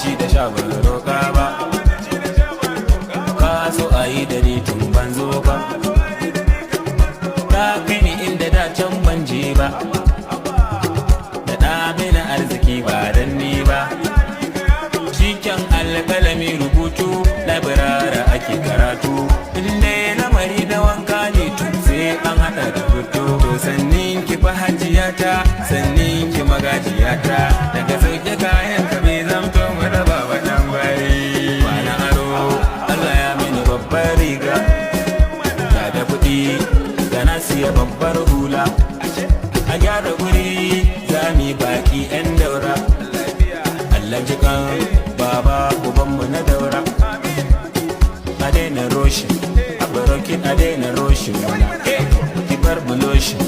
ci da sha ban roƙa ba, ka so a yi da ni tun ban zo ba, ka kai ni inda da can ban je ba, da ɗa mini arziki ba dan ni ba. Shiken alƙalami rubutu labirara ake karatu, inda ya lamari da wanka ne tun sai an haɗa da fito. To sannin ki fa hajiyata, sannin ki magajiyata, daga sauke kayan ka bai zamto mu raba wa ɗan bari. Kwana aro Allah ya mini babbar riga, ga da kuɗi ga na siya babbar hula, a gyara guri za mu yi baƙi 'yan daura. Allah jikan baba ubanmu na daura, a daina roshin a barokin, a daina roshin mana ki bar buloshin.